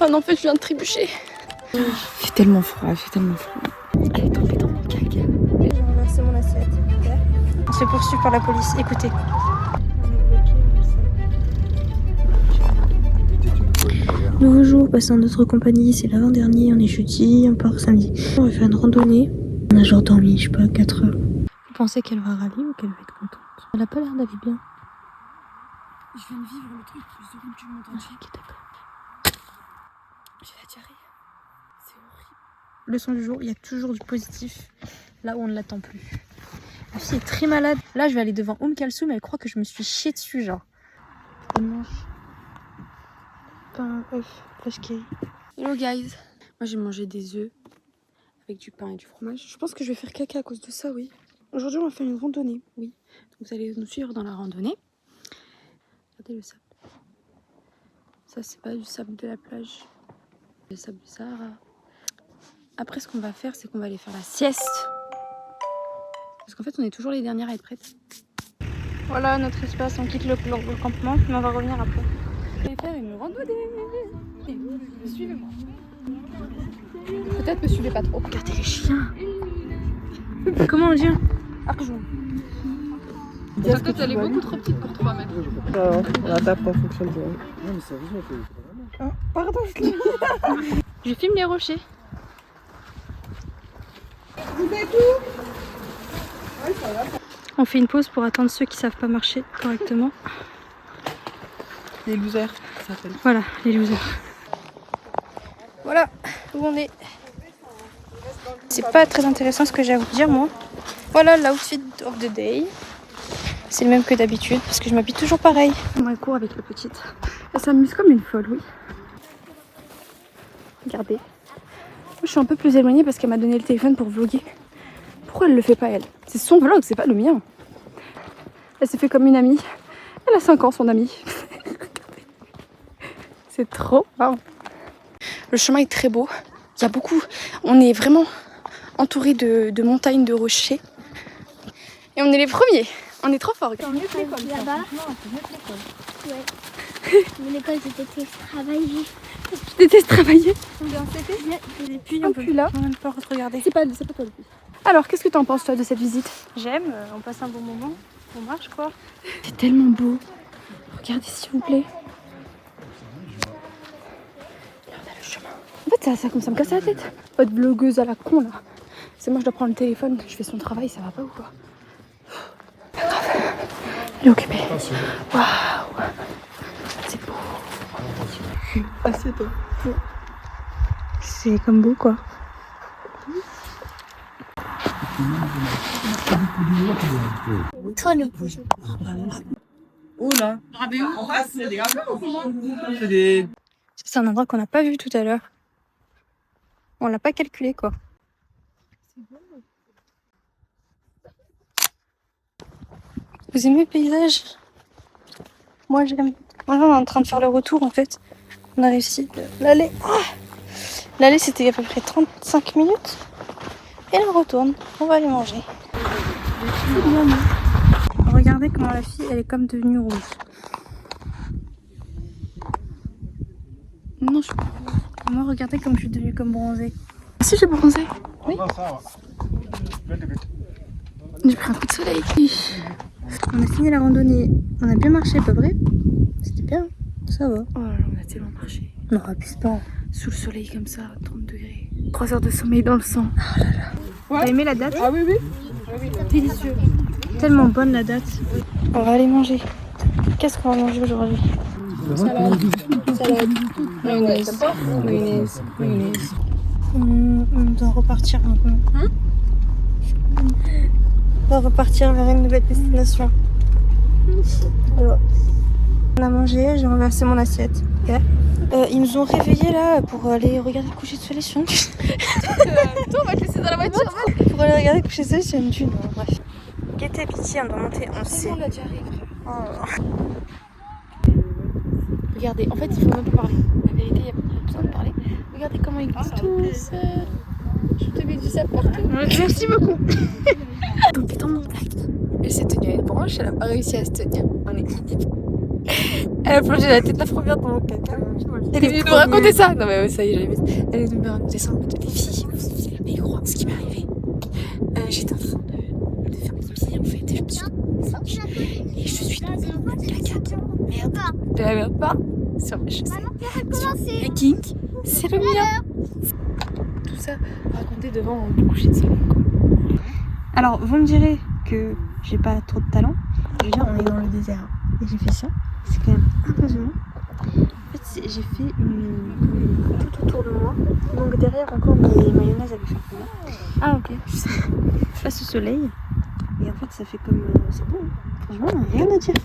Ah non, en fait, je viens de trébucher. Il fait tellement froid, il fait tellement froid. Elle est tombée dans mon caca. J'ai renversé mon assiette. On se fait poursuivre par la police. Écoutez. Nouveau jour, passé en notre compagnie, c'est l'avant-dernier, on est jeudi, on part samedi. On va faire une randonnée. On a genre dormi, je sais pas, 4 heures. Vous pensez qu'elle va râler ou qu'elle va être contente? Elle a pas l'air d'aller bien. Je viens de vivre le truc plus horrible du monde entier. Ok, d'accord. J'ai la diarrhée. C'est horrible. Leçon du jour, il y a toujours du positif là où on ne l'attend plus. Ma fille est très malade. Là, je vais aller devant Kalsoum, elle croit que je me suis chiée dessus, genre. Elle mange pain, œuf, flash cake. Hello guys. Moi j'ai mangé des œufs avec du pain et du fromage. Je pense que je vais faire caca à cause de ça, oui. Aujourd'hui on va faire une randonnée, oui. Donc vous allez nous suivre dans la randonnée. Regardez le sable. Ça c'est pas du sable de la plage. Le sable du Sahara. Après ce qu'on va faire, c'est qu'on va aller faire la sieste. Parce qu'en fait on est toujours les dernières à être prêtes. Voilà notre espace, on quitte le campement, mais on va revenir après. Je vais faire une randonnée. Suivez-moi. Peut-être me suivez pas trop. Regardez les chiens. Comment on dit? Arjou. Parce que elle est beaucoup trop petite pour 3 mètres. On adapte en fonction de... Non mais ça vous fait... Oh, pardon, je filme les rochers. Vous êtes où? On fait une pause pour attendre ceux qui savent pas marcher correctement. Les losers, ça s'appelle. Voilà, les losers. Voilà où on est. C'est pas très intéressant ce que j'ai à vous dire, moi. Voilà l'outfit of the day. C'est le même que d'habitude parce que je m'habille toujours pareil. Moi, elle court avec la petite. Elle s'amuse comme une folle, oui. Regardez. Moi, je suis un peu plus éloignée parce qu'elle m'a donné le téléphone pour vlogger. Pourquoi elle le fait pas, elle? C'est son vlog, c'est pas le mien. Elle s'est fait comme une amie. Elle a 5 ans, son amie. C'est trop marrant. Le chemin est très beau. Il y a beaucoup... On est vraiment entouré de montagnes, de rochers. Et on est les premiers. On est trop forts. Là-bas. Ouais. Mais l'école, je déteste travailler. Je déteste travailler. On est en CP? Et puis on peut là. On va pas regarder. C'est pas toi le plus. Alors, qu'est-ce que t'en penses, toi, de cette visite? J'aime, on passe un bon moment. On marche quoi. C'est tellement beau. Regardez, s'il vous plaît. Regardez le chemin. En fait, ça me casse la tête. Votre blogueuse à la con, là. C'est moi, je dois prendre le téléphone. Je fais son travail, ça va pas ou quoi? Pas grave. Elle est occupée. Waouh. C'est beau. Assieds-toi. C'est comme beau quoi. Toi, le bouge. Oh là. C'est des... C'est un endroit qu'on n'a pas vu tout à l'heure. On l'a pas calculé quoi. Vous aimez le paysage? Moi j'aime. Moi on est en train de faire le retour en fait. On a réussi. L'aller. L'aller c'était à peu près 35 minutes. Et là on retourne. On va aller manger. Regardez comment la fille elle est comme devenue rouge. Non, je... Moi regardez comme je suis devenue comme bronzée. Si j'ai bronzé. Oui. J'ai pris un coup de soleil. On a fini la randonnée. On a bien marché, pas vrai? C'était bien. Ça va. Oh là là, on a tellement marché. Non, abuse pas. Sous le soleil comme ça, 30 degrés. 3 heures de sommeil dans le sang. Oh là là. T'as aimé la date? Ah oui, oui. Délicieux. Tellement bonne la date. On va aller manger. Qu'est-ce qu'on va manger aujourd'hui? Salade. Mayonnaise. Mayonnaise. On doit repartir maintenant. On va repartir vers une nouvelle destination. Alors, on a mangé, j'ai renversé mon assiette. Okay. Ils nous ont réveillés là pour aller regarder le coucher de soleil sur une dune. Toi, on va te laisser dans la voiture. Pour aller regarder le coucher de soleil sur une dune. Bon, bref. Guettez pitié, on doit monter, on sait. On l'a déjà arrivé. Oh. Regardez, en fait, il faut même pas parler. La vérité, il n'y a pas besoin de parler. Regardez comment ils glissent tous. Je te mets du sable partout. Merci beaucoup. Donc, putain, mon acte. Elle s'est tenue à une branche, elle n'a pas réussi à se tenir. On est Elle a plongé la tête la première dans mon caca. Elle est venue nous raconter ça. Non mais ça y est, j'avais vu. Elle est venue me raconter ça en mode les filles, vous avez jamais croire ce qui m'est arrivé. J'étais en train de faire pipi en fait et je suis tombée dans le caca. Merde. De la merde pas sur mes chaussettes. Sur un kink. C'est le mien. Tout ça raconté devant le coucher de soleil. Alors, vous me direz que j'ai pas trop de talent. Déjà, on est dans le désert et j'ai fait ça. C'est quand même impressionnant. En fait, j'ai fait tout autour de moi. Donc derrière encore mes mayonnaises avaient fait comme là. Ah ok. Je sais pas. Face au soleil. Et en fait, ça fait comme. C'est beau. Franchement, rien à dire.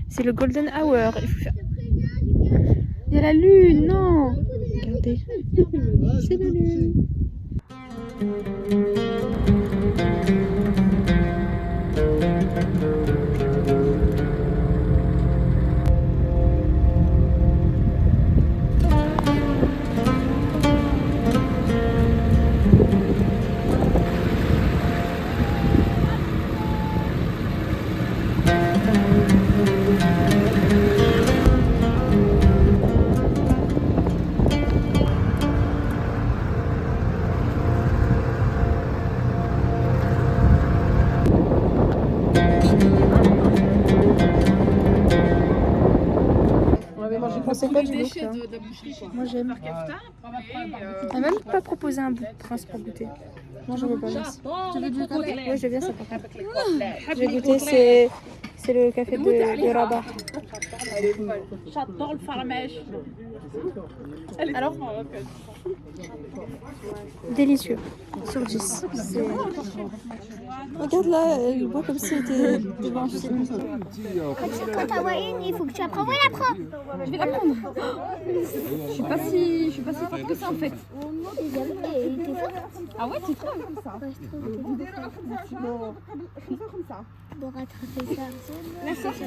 C'est le golden hour. Il faut faire. Il y a la lune, non. Regardez. C'est la lune. C'est quoi du goût, moi j'aime. Elle m'a même pas proposé un bout de prince pour goûter. Moi j'en veux pas. Merci. Tu veux du café? Oui, je veux bien ça. Je vais goûter, c'est le café de Rabat. J'adore le fromage. Alors délicieux. Sur 10. Regarde là, elle boit comme si elle était devant un film. Quand t'as moyenne, il faut que tu apprennes. Oui, apprends. Je vais l'apprendre. Je suis pas si forte que ça en fait. Ah ouais, tu trouves? Pour rattraper ça. La sortie,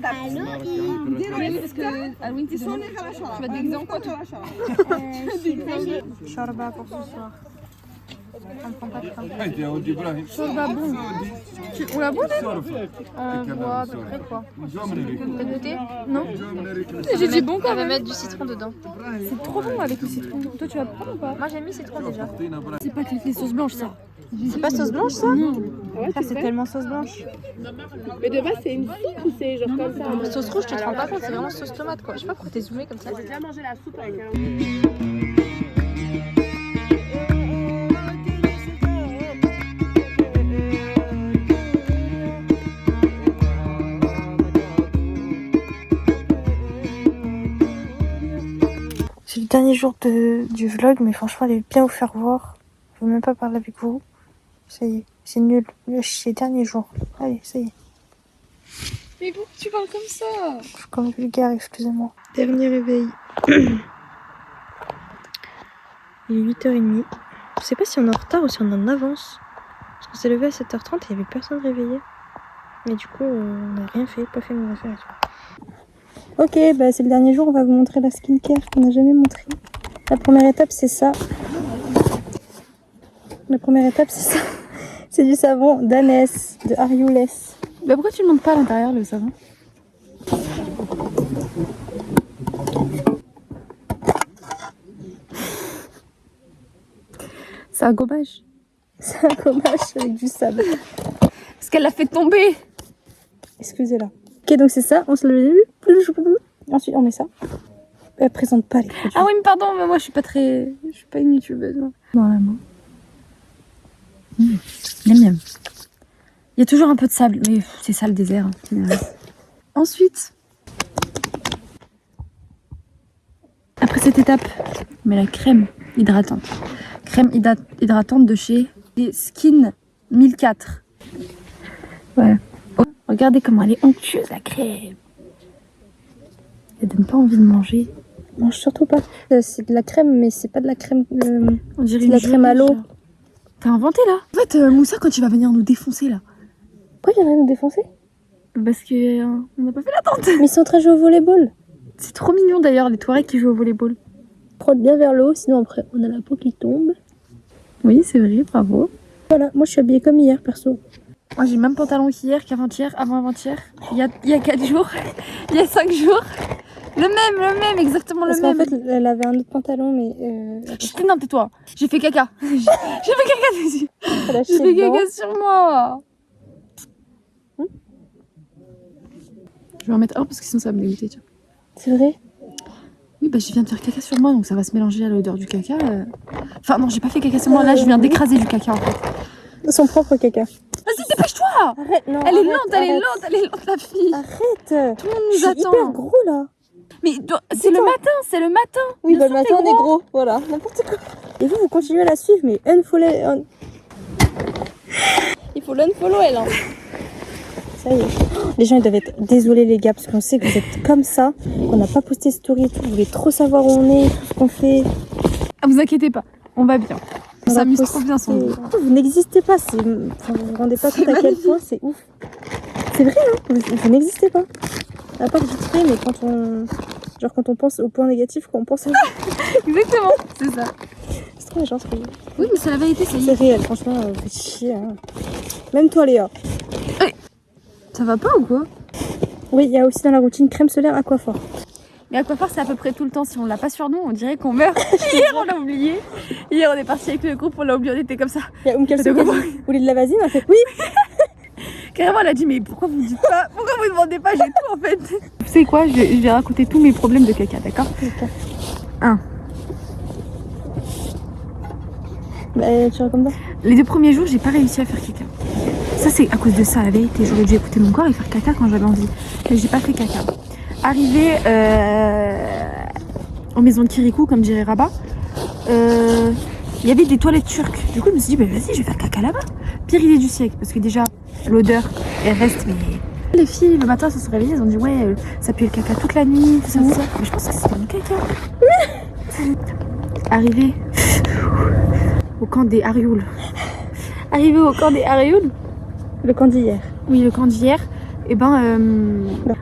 ça Halloween. Oui, parce que Halloween, c'est demain. Tu vas te déguiser en quoi toi? Shorba pour ce soir. Ça me prend pas de temps. Shorba bon. On la boit on boit à peu près quoi. T'as goûté? Non. J'ai dit bon quand même. On va mettre du citron dedans. C'est trop bon avec le citron. Toi tu vas prendre ou pas? Moi j'ai mis citron déjà. C'est pas que les sauces blanches ça. C'est pas sauce blanche ça? Non. Ça c'est tellement sauce blanche. Mais de base c'est une soupe ou c'est genre comme ça? Sauce rouge tu te rends pas compte, c'est vraiment sauce tomate quoi. Je sais pas pourquoi t'es zoomé comme ça. J'ai déjà mangé la soupe avec un... C'est le dernier jour du vlog, mais franchement, j'allais bien vous faire voir. Je veux même pas parler avec vous. Ça y est, c'est nul. C'est le dernier jour. Allez, ça y est. Mais pourquoi tu parles comme ça? Je suis comme vulgaire, excusez-moi. Dernier réveil. Il est 8h30. Je sais pas si on est en retard ou si on est en avance. Parce qu'on s'est levé à 7h30 et il y avait personne réveillé. Mais du coup, on n'a rien fait, pas fait nos affaires et tout. Ok, bah c'est le dernier jour, on va vous montrer la skincare qu'on n'a jamais montré. La première étape, c'est ça. La première étape, c'est ça. C'est du savon d'Anès, de Ariolès. Bah pourquoi tu ne montes pas à l'intérieur le savon? C'est un gommage. C'est un gommage avec du sable. Parce qu'elle l'a fait tomber. Excusez-la. Ok, donc c'est ça, on se le... Ensuite, on met ça. Elle présente pas les produits. Ah oui, mais pardon, mais moi je suis pas une youtubeuse. Moi. Dans la main. Miam miam. Il y a toujours un peu de sable, mais c'est ça le désert. Ensuite, après cette étape, on met la crème hydratante. Crème hydratante de chez Skin 1004. Ouais. Oh, regardez comment elle est onctueuse la crème. Elle donne pas envie de manger. Mange surtout pas. C'est de la crème, mais c'est pas de la crème. On dirait de la crème à l'eau. T'as inventé là? En fait, Moussa, quand tu vas venir nous défoncer là. Pourquoi il y en a à nous défoncer? Parce que on n'a pas fait la tente. Mais ils sont en train de jouer au volleyball. C'est trop mignon d'ailleurs, les Touaregs qui jouent au volleyball. Frotte bien vers le haut, sinon après on a la peau qui tombe. Oui, c'est vrai, bravo. Voilà, moi je suis habillée comme hier perso. Moi j'ai le même pantalon qu'hier, qu'avant-hier, avant-avant-hier, il y a 4 jours, il y a 5 jours. Le même, exactement Parce le qu'en même. fait, elle avait un autre pantalon, mais. Chut, non, tais-toi. J'ai fait caca. J'ai fait caca dessus. Elle a J'ai chié fait dedans. caca sur moi. Je vais en mettre un parce que sinon ça va me dégoûter. Tiens. C'est vrai? Oui, bah je viens de faire caca sur moi donc ça va se mélanger à l'odeur du caca. Enfin, non, j'ai pas fait caca sur moi. Là, je viens d'écraser du caca en fait. Son propre caca. Vas-y, dépêche-toi. Arrête, non. Elle est arrête, lente, elle est arrête. lente, elle est lente, la fille. Arrête! Tout le monde Je nous suis attend. hyper gros là. Mais c'est le matin, c'est le matin. Oui, Bien bah le sûr, matin t'es on est gros. Voilà, n'importe quoi. Et vous continuez à la suivre, mais unfollow. Il faut l'unfollow elle. Hein. Ça y est. Les gens ils doivent être désolés les gars, parce qu'on sait que vous êtes comme ça, qu'on n'a pas posté story et tout. Vous voulez trop savoir où on est, tout ce qu'on fait. Ah, vous inquiétez pas, on va bien. On On va s'amuse poster. trop bien sans vous. Vous n'existez pas, enfin, vous vous rendez pas compte à quel point c'est ouf. C'est vrai, hein, vous n'existez pas. À part vite fait, mais quand on pense au point négatif, quand on pense à vous. Exactement, c'est ça. C'est trop méchant ce que Oui, mais c'est la vérité, ça y c'est est. réel, franchement, vous faites chier. Hein. Même toi, Léa. Ça va pas ou quoi? Oui, il y a aussi dans la routine crème solaire Aquaphor. Mais Aquaphor, c'est à peu près tout le temps. Si on l'a pas sur nous, on dirait qu'on meurt. Hier, on l'a oublié. Hier, on est parti avec le groupe, on l'a oublié, on était comme ça. Il y a Kalsoum qui a dit, vous voulez de la vasine? On a fait oui. Carrément, elle a dit, mais pourquoi vous me dites pas? Pourquoi vous demandez pas? J'ai tout en fait. Vous savez quoi? Je vais raconter tous mes problèmes de caca, d'accord? Ok. 1. Bah, tu racontes pas? Les 2 premiers jours, j'ai pas réussi à faire caca. Ça, c'est à cause de ça, la vérité. J'aurais dû écouter mon corps et faire caca quand j'avais envie. Mais j'ai pas fait caca. Arrivé en maison de Kirikou, comme dirait Rabat, il y avait des toilettes turques. Du coup, je me suis dit, bah, vas-y, je vais faire caca là-bas. Pire idée du siècle, parce que déjà, l'odeur, elle reste, mais... Les filles, le matin, elles se sont réveillées, elles ont dit, ouais, ça pue le caca toute la nuit, tout ça, tout ça. Mais je pense que c'était mon caca. Arrivé au camp des Arioul. Arrivé au camp des Arioul. Le camp d'hier. Oui, le camp d'hier. Et ben,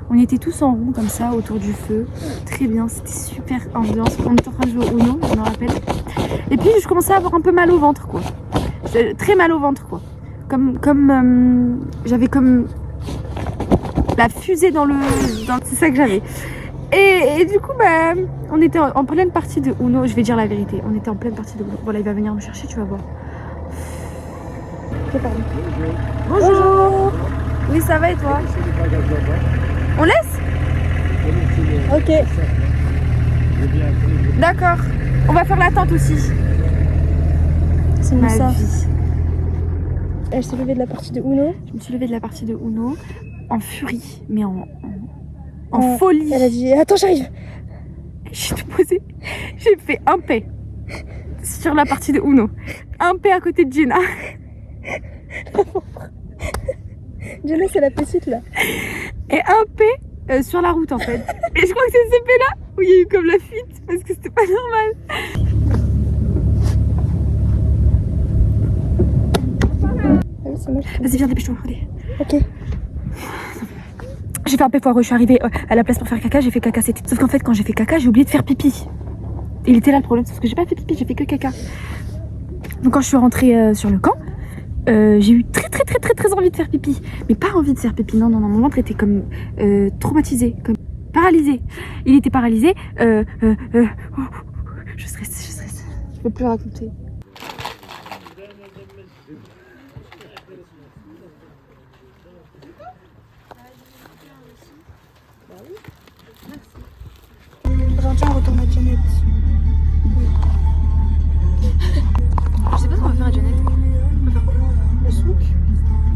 on était tous en rond comme ça autour du feu. Très bien, c'était super ambiance. On était en train de jouer au Uno, je me rappelle. Et puis je commençais à avoir un peu mal au ventre, quoi. Très mal au ventre, quoi. J'avais comme la fusée dans le... C'est ça que j'avais. Et du coup, bah, on était en pleine partie de Uno. Je vais dire la vérité. On était en pleine partie de Uno. Voilà, il va venir me chercher, tu vas voir. Ok, pardon. Bonjour. Oui, ça va et toi? On laisse? Ok. D'accord. On va faire l'attente aussi. C'est Ma ça. vie. Elle s'est levée de la partie de Uno. Je me suis levée de la partie de Uno en furie, mais en folie. Elle a dit attends, j'arrive. J'ai tout posé. J'ai fait un paix sur la partie de Uno. Un paix à côté de Jenna. Jenna, c'est la petite là. Et un paix sur la route en fait. Et je crois que c'est ce paix là où il y a eu comme la fuite parce que c'était pas normal. Ah oui, c'est moi. Vas-y, viens, dépêche-toi. Allez. Ok. J'ai fait un paix poireux. Je suis arrivée à la place pour faire caca. J'ai fait caca. Sauf qu'en fait, quand j'ai fait caca, j'ai oublié de faire pipi. Et il était là le problème, c'est parce que j'ai pas fait pipi, j'ai fait que caca. Donc quand je suis rentrée sur le camp, j'ai eu très envie de faire pipi. Mais pas envie de faire pipi, non, mon ventre était comme traumatisé, comme paralysé. Il était paralysé. Je stresse. Je peux plus raconter. Aujourd'hui, on retourne à Janet. Je sais pas ce qu'on va faire à Janet. On va faire quoi? Le souk.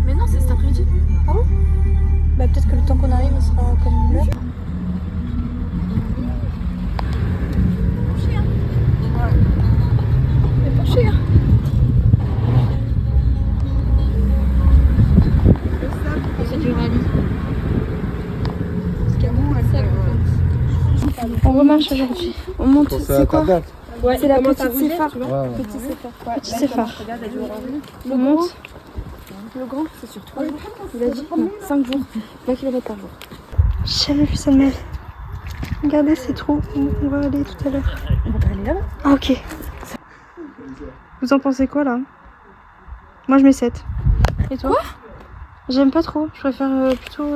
Mais non, c'est cet après-midi. Ah bon? Bah peut-être que le temps qu'on arrive, il sera comme l'heure. Mais pas cher. C'est du rallye. On remarche aujourd'hui. On monte. C'est quoi? Ouais, C'est la comment petite t'as roulé, Céphare. tu vois? Petit Céphare. Ouais, Petit Céphare. Regarde, elle est orange. On monte. Le grand, c'est sur 3 jours. Il a dit 5 jours. 20 km par jour. J'ai jamais vu ça de ma vie. Regardez, c'est trop où on va aller tout à l'heure. On va pas aller là-bas. Ah, ok. Vous en pensez quoi là? Moi je mets 7. Et toi? J'aime pas trop, je préfère plutôt...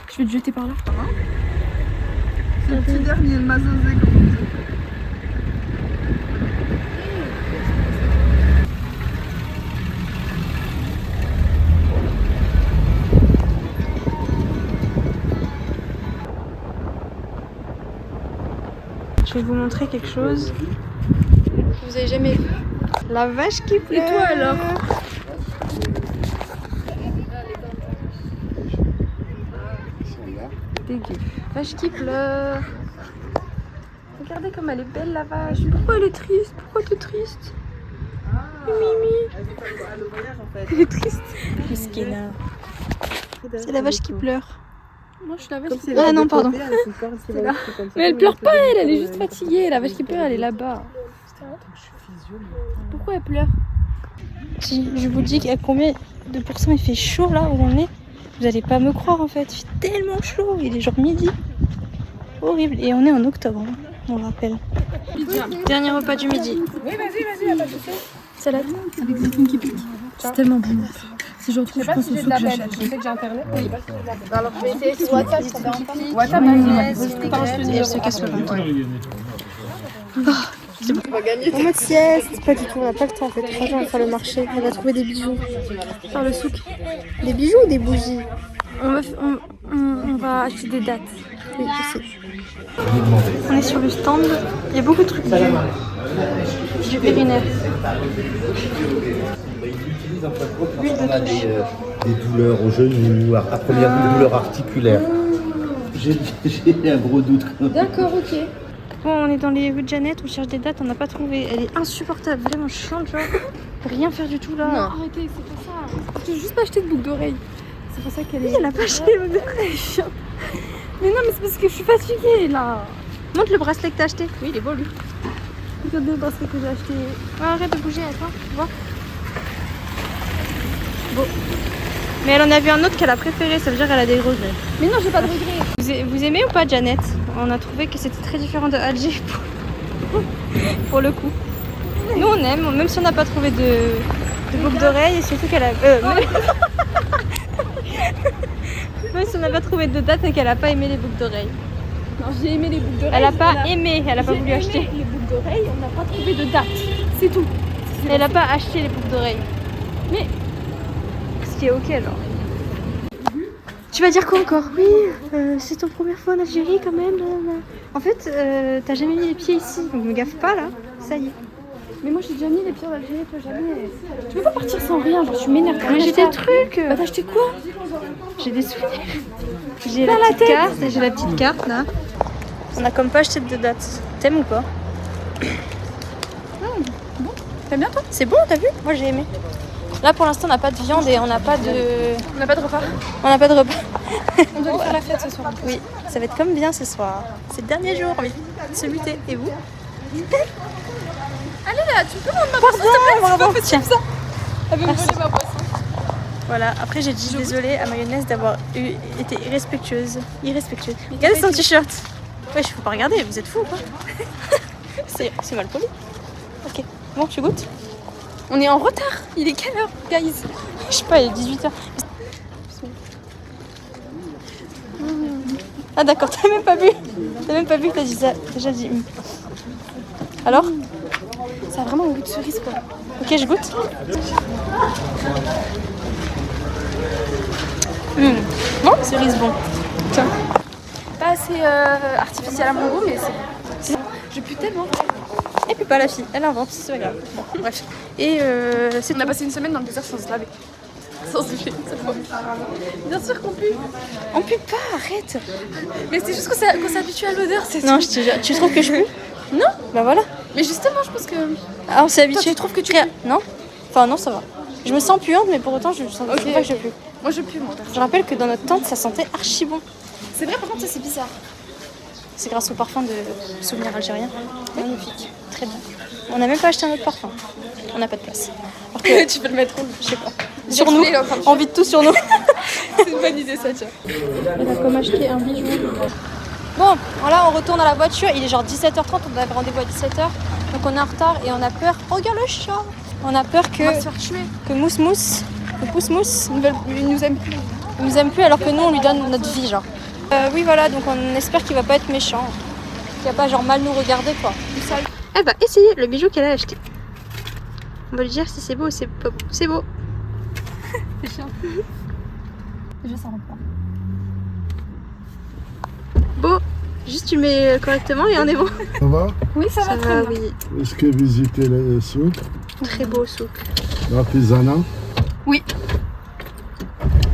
Je vais te jeter par là. Le petit dernier, le mazosé comme on dit. Je vais vous montrer quelque chose que vous avez jamais vu. La vache qui pleure. Et toi alors? Dégueu. Vache qui pleure. Regardez comme elle est belle la vache. Pourquoi elle est triste? Pourquoi tu es triste? Mimi. Elle est triste. Mesquina. C'est la vache qui pleure. Moi je suis la vache Comme qui si pleure. Ah non, pardon. C'est là. Mais elle pleure pas elle est juste fatiguée. La vache qui pleure elle est là-bas. Pourquoi elle pleure? Si je vous dis à combien de pourcents il fait chaud là où on est, vous allez pas me croire en fait. Il fait tellement chaud, il est genre midi. Horrible. Et on est en octobre, hein, on le rappelle. Dernier repas du midi. Oui, vas-y, y'a pas de soucis. Salade. Avec des fines qui piquent. C'est tellement bon. Si j'en Je trouve, sais je pas pense si au j'ai saut de la que belle. j'achète. Je sais que j'ai internet. Oui. Alors je vais essayer sur WhatsApp, ça dérange pas. WhatsApp, vas-y. Et elle se casse le ventre. En mode sieste, pas du tout, on n'a pas le temps en fait. Franchement, on va faire le marché, on va trouver des bijoux. Faire le souk. Des bijoux ou des bougies? On va acheter des dates. Oui, je sais. On est sur le stand, il y a beaucoup de trucs du vétérinaire. Des douleurs au genou, à première vue, des douleurs articulaires. J'ai un gros doute. D'accord, ok. Bon, on est dans les rues de Jeannette, on cherche des dates, on n'a pas trouvé. Elle est insupportable, vraiment chiante, genre. Rien faire du tout là. Non, arrêtez, c'est pas ça. Je n'ai juste pas acheté de boucle d'oreille. C'est pour ça qu'elle est. Elle a pas acheté le d'oreille. Mais non, mais c'est parce que je suis fatiguée là. Montre le bracelet que t'as acheté. Oui, il est beau lui. Regardez le bracelet que j'ai acheté. Arrête de bouger, attends, tu vois. Bon. Mais elle en a vu un autre qu'elle a préféré, ça veut dire qu'elle a des regrets. Mais non, j'ai pas de regrets. Vous aimez ou pas Jeannette? On a trouvé que c'était très différent de Alger pour le coup. Nous on aime, même si on n'a pas trouvé de boucle d'oreille, et surtout qu'elle a... même si on n'a pas trouvé de date et qu'elle a pas aimé les boucles d'oreille. Non, j'ai aimé les boucles d'oreilles. Elle a pas aimé, elle a pas J'ai voulu aimé acheter. les boucles d'oreilles, on n'a pas trouvé de date. C'est tout. Elle a pas acheté les boucles d'oreille. Mais Ce qui est ok genre. Tu vas dire quoi encore? Oui, c'est ton première fois en Algérie quand même. En fait, t'as jamais mis les pieds ici, donc me gaffe pas là. Ça y est. Mais moi j'ai déjà mis les pieds d'Algérie, toi jamais. Tu peux pas partir sans rien, genre tu m'énerves. Mais j'ai des trucs. Bah t'as acheté quoi? J'ai des souvenirs. J'ai la petite carte, j'ai la petite carte là. On a comme pas acheté de date. T'aimes ou pas? Bon, t'aimes bien toi? C'est bon, t'as vu? Moi j'ai aimé. Là pour l'instant on n'a pas de viande et on n'a pas de... On n'a pas de repas. On n'a pas de repas. On doit aller faire la fête ce soir. Oui, ça va être comme bien ce soir. C'est le dernier jour, oui. Se lutter. Et vous? Allez là, tu peux prendre ma boisson s'il te plaît? C'est pas possible ça. Elle veut me voler ma boisson. Voilà, après j'ai dit désolée à Mayonnaise d'avoir été irrespectueuse. Regardez son t-shirt. Wesh, faut pas regarder, vous êtes fous quoi. C'est mal poli. Ok, bon, tu goûtes? On est en retard. Il est quelle heure, guys? Je sais pas, il est 18h. Ah d'accord, t'as même pas vu. T'as même pas vu que t'as dit ça. Déjà dit. Alors? Ça a vraiment un goût de cerise quoi. Ok, je goûte. Bon, cerise bon. Tiens. Pas assez artificiel à mon goût, mais c'est. Je pue tellement. Et puis pas la fille, elle invente, c'est pas grave. Bon, bref. Et c'est On a passé une semaine dans le désert sans se laver. Sans se laver, cette fois. Bien sûr qu'on pue. On pue pas, arrête. Mais c'est juste qu'on s'est habitué à l'odeur, c'est Non, tout. je te jure. Tu trouves que je pue? Non. Bah voilà. Mais justement, je pense que. Ah, on s'est habitué. Toi, tu trouves que tu Frère, non? Enfin non, ça va. Je me sens puante, mais pour autant, je sens Ok, pas que je ok. pue. Moi, je pue, moi. perso. Je rappelle que dans notre tente, ça sentait archi bon. C'est vrai, par contre, ça c'est bizarre. C'est grâce au parfum de Souvenir Algérien. Magnifique. Très bien. On n'a même pas acheté un autre parfum. On n'a pas de place. Alors que, Tu peux le mettre où? je sais pas. Sur nous. il est en train de On vide tout sur nous. C'est une bonne idée, ça, tiens. On a comme acheté un bijou. Bon, voilà, on retourne à la voiture. Il est genre 17h30, on avait rendez-vous à 17h. Donc on est en retard et on a peur. Oh, regarde le chat. On a peur On va se faire tuer. que Mousse Mousse Le pouce-mousse, il nous aime plus. Il nous aime plus alors que nous, on lui donne notre vie, genre. Oui, voilà, donc on espère qu'il va pas être méchant. Qu'il va pas genre mal nous regarder, quoi. Elle va essayer le bijou qu'elle a acheté. On va lui dire si c'est beau ou c'est pas beau. C'est beau. C'est chiant. Déjà, ça rentre pas. Beau. Juste tu mets correctement et on est bon. Ça va? Oui, ça va très bien. Oui. Est-ce que visiter le souk, Très beau souk. l'artisanat? Il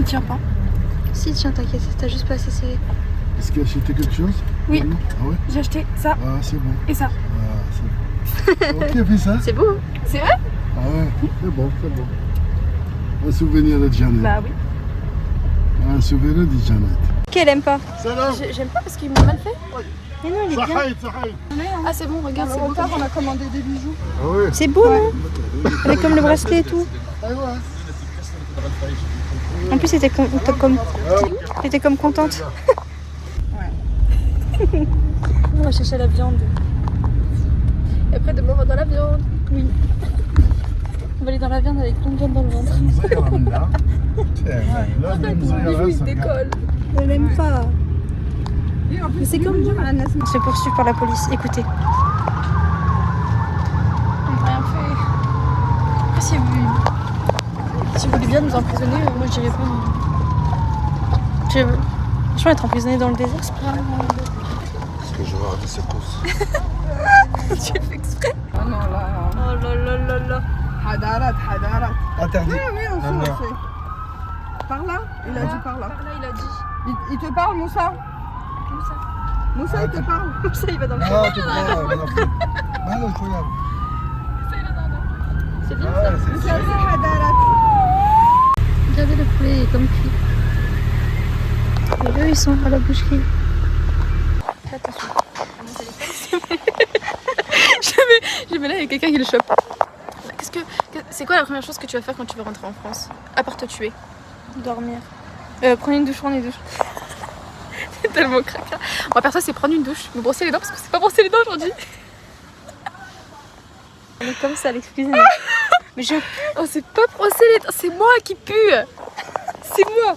tient pas. Si, tiens, t'inquiète, t'as juste pas assez serré. Est-ce qu'il a acheté quelque chose? Oui. Non? Ah ouais? J'ai acheté ça Ah, c'est bon. et ça. Ah, c'est bon. Ok, fais ça. C'est beau, hein? C'est vrai? Ah ouais, c'est bon, c'est bon. Un souvenir de Janet. Bah oui. Un souvenir de Janet. Qu'elle aime pas. Salam. J'aime pas parce qu'il m'a mal fait. Mais non, il est bien. Sahaïd, Sahaïd. Ah, c'est bon, regarde, c'est beau. On a commandé des bijoux. Ah ouais. C'est beau, non? Avec comme le bracelet et tout. Ah ouais. En plus, t'étais comme contente. On va chercher la viande. Et après, demain, on va dans la viande. Oui. On va aller dans la viande avec plein de viande dans le ventre. Il décolle. Elle n'aime pas. Mais c'est comme moi. On se fait poursuivre par la police. Écoutez. On n'a rien fait. Après, si vous voulez bien nous emprisonner, moi je dirais pas. Franchement, être emprisonné dans le désert, c'est pas grave. Parce que je vais rater cette course. Tu fais exprès. Ah non, là. Oh là là là là. Hadarat. Interdit. Oui, on Non, non. fait. Par là? Il a dit par là. Par là, il a dit. Il te parle, Moussa? Moussa, il te parle? Ça, il va dans le Ah, tu crois, non, je regarde. C'est bien Ouais, ça. c'est Hadarat. Regardez le poulet, il est comme cuit. Et eux, ils sont à la boucherie. Attention. Jamais là, il y a quelqu'un qui le chope. C'est quoi la première chose que tu vas faire quand tu vas rentrer en France? À part te tuer. Dormir. Prenez une douche, C'est tellement craquant. Moi, perso, c'est prendre une douche, me brosser les dents parce que c'est pas brossé les dents aujourd'hui. On est comme ça, l'excusez-moi. Mais je... Oh, c'est pas brosser les dents, c'est moi qui pue. C'est moi.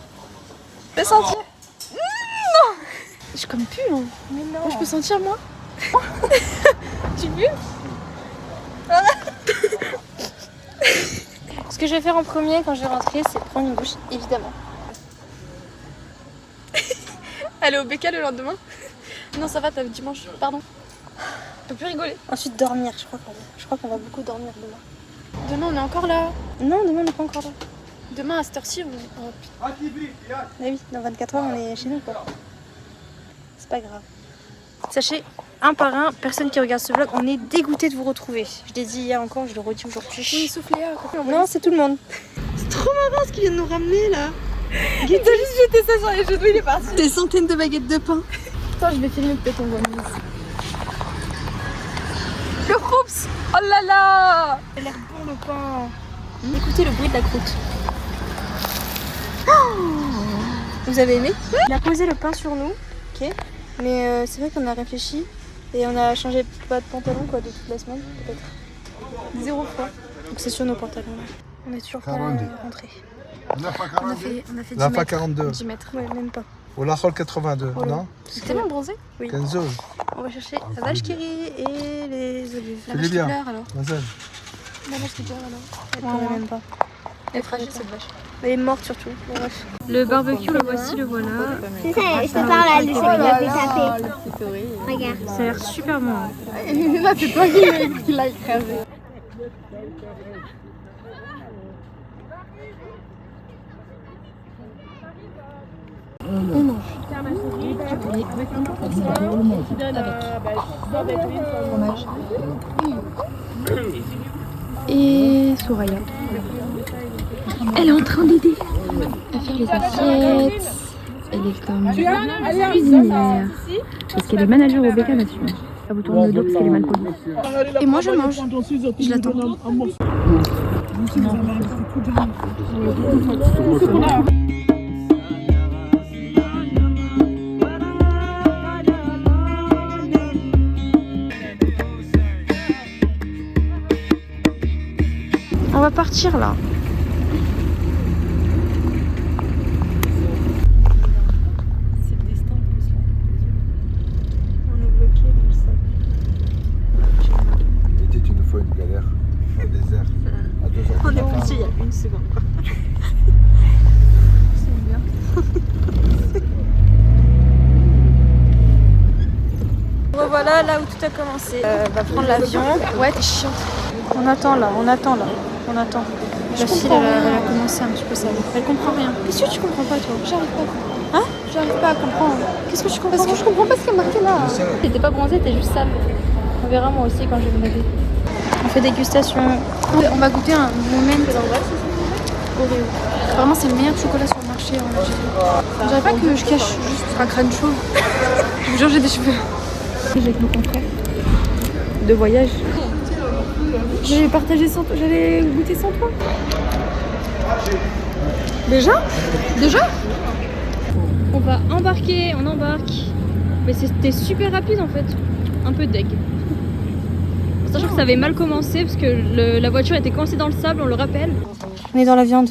T'as senti? Non. Je suis comme pue, hein. Mais non. Moi, je peux sentir, moi. Tu pues? Ce que je vais faire en premier quand je vais rentrer, c'est prendre une douche, évidemment. Aller au BK le lendemain? Non, ça va, t'as dimanche. Pardon. Je peux plus rigoler. Ensuite, dormir. Je crois qu'on va beaucoup dormir demain. Demain, on est encore là. Non, demain, on n'est pas encore là. Demain, à cette heure-ci, on... Ah oui, dans 24 heures, on est chez nous, quoi. C'est pas grave. Sachez, un par un, personne qui regarde ce vlog, on est dégoûté de vous retrouver. Je l'ai dit hier encore, je le redis aujourd'hui. Oui, sauf Léa. Non, c'est tout le monde. C'est trop marrant ce qu'il vient de nous ramener, là. Il t'a juste jeté ça sur les genoux, il est parti. Des centaines de baguettes de pain. Attends, je vais filmer, peut-être on voit mieux. Le Hoops. Oh là là. Il a l'air bon, le pain. Écoutez le bruit de la croûte. Vous avez aimé? Il a posé le pain sur nous, ok. Mais c'est vrai qu'on a réfléchi et on a changé pas de pantalon quoi de toute la semaine, peut-être. 0 fois. Donc c'est sur nos pantalons là. On est toujours pas 42. rentrés. On a pas On a 42. fait 10 La mètres. fa 42. 10 mètres. Ouais, même pas. Ou la sol 82, Oh là. non? C'est tellement bronzé. Oui. 15 On va chercher la vache qui rit et les olives. La Fais-les vache qui bien. pleure alors. Vas-y. La vache qui pleure alors. Elle connaît même pas. Elle est fragile cette vache. Elle est morte surtout. Bon, bref. Le barbecue, le voici, le voilà. C'est ça, je te parle là, de celui qui a fait taper. Regarde. Ça a l'air super bon. Là, c'est toi qui l'as écrasé. Et Soraya. Elle est en train d'aider à faire les assiettes. Elle est comme cuisinière. Parce qu'elle est manager au BK Nation. Elle vous tourne le dos parce qu'elle est mal polie. Et moi je mange. Je l'attends. On va partir là. a commencé. Va prendre l'avion. Ouais, t'es chiante. On attend là. On attend. La fille, elle a commencé un petit peu ça. Elle comprend rien. Qu'est-ce que tu comprends pas, toi? J'arrive pas. Hein? J'arrive pas à comprendre. Qu'est-ce que tu comprends? Parce que je comprends pas ce qui est marqué là. T'étais pas bronzée, t'es juste sale. On verra moi aussi quand je vais me laver. On fait dégustation. On va goûter un moment Oreo. Vraiment, c'est le meilleur chocolat sur le marché en Algérie. Je dirais pas que je cache juste un crâne chauve. Je vous jure, j'ai des cheveux. J'ai avec mon confrère de voyage. J'allais partager sans toi, j'allais goûter sans toi. Déjà? On va embarquer, on embarque. Mais c'était super rapide en fait. Un peu deg. Sachant que ça avait mal commencé parce que la voiture était coincée dans le sable, on le rappelle. On est dans la viande.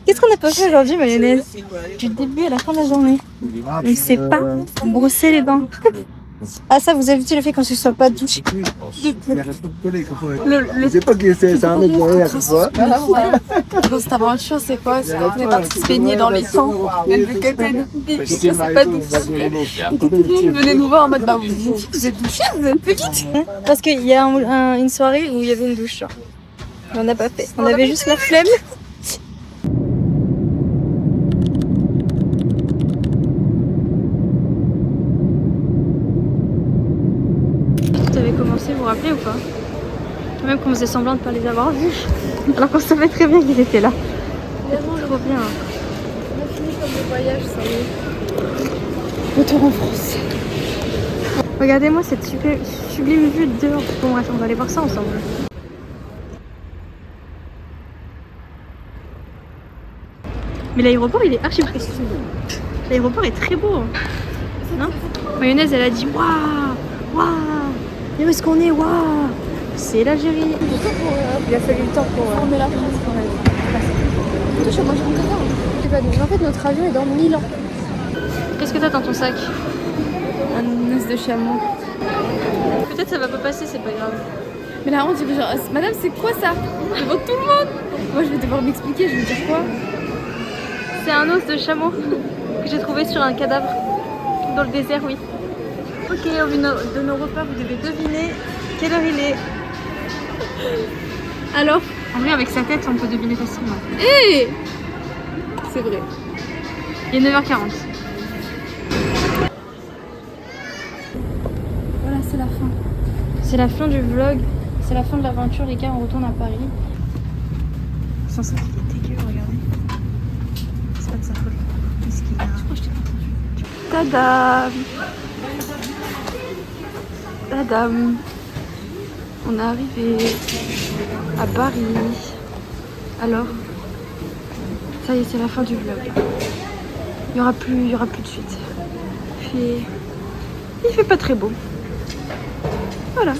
Qu'est-ce qu'on a pas fait aujourd'hui, mayonnaise? Du début à la fin de la journée. On ne sait pas brosser les dents. Ah ça, vous avez vu le fait qu'on se soit pas douché. Je sais pas qui c'est un mec derrière toi. Dans cette aventure, c'est quoi? On est parti se baigner dans les camps. Elle veut c'est pas douché. Venez nous voir en mode vous êtes douché, vous êtes petite. Parce qu'il y a une soirée où il y avait une douche. On n'a pas fait. On avait juste la flemme. Vous vous rappelez ou pas? Même qu'on faisait semblant de ne pas les avoir vus, alors qu'on savait très bien qu'ils étaient là. C'était trop bien. On a fini comme le voyage, ça y est. Retour en France. Regardez-moi cette sublime vue de dehors. Bon bref, on va aller voir ça ensemble. Mais l'aéroport il est archi précis. L'aéroport est très beau. Non? Mayonnaise elle a dit waouh. Et où est-ce qu'on est? Waouh! C'est l'Algérie. Il a fallu le temps pour former la France. Touche, moi je rentre là. En fait, notre avion est dans 1000 ans. Qu'est-ce que t'as dans ton sac? Un os de chameau. Peut-être ça va pas passer, c'est pas grave. Mais là, on dit genre, madame, c'est quoi ça? Devant tout le monde. Moi, je vais devoir m'expliquer, je vais dire quoi? C'est un os de chameau que j'ai trouvé sur un cadavre dans le désert, oui. Ok, au vu de nos repas, vous devez deviner quelle heure il est. Alors? En vrai, avec sa tête, on peut deviner facilement. Hé! C'est vrai. Il est 9h40. Voilà, c'est la fin. C'est la fin du vlog. C'est la fin de l'aventure, les gars. On retourne à Paris. Sans ça, il est dégueu, regardez. C'est pas de sa faute. Qu'est-ce qu'il a? Je crois que je t'ai pas entendu. Tada! Tadam! On est arrivé à Paris. Alors, ça y est, c'est la fin du vlog. Il y aura plus de suite. Il fait pas très beau. Voilà.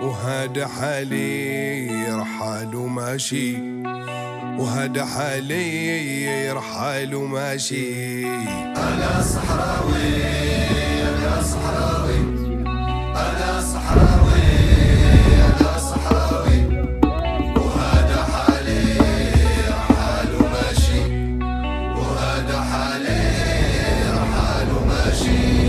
وهذا حالي رحال وماشي وهذا حالي رحال وماشي أنا صحراوي أنا صحراوي أنا صحراوي أنا صحراوي وهذا حالي رحال وماشي وهذا حالي رحال وماشي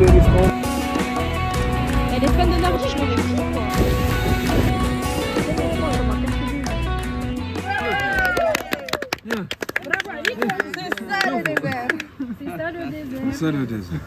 l'éléphant. Elle est fan de Nardi, je m'en fous trop quoi. C'est ça le désert.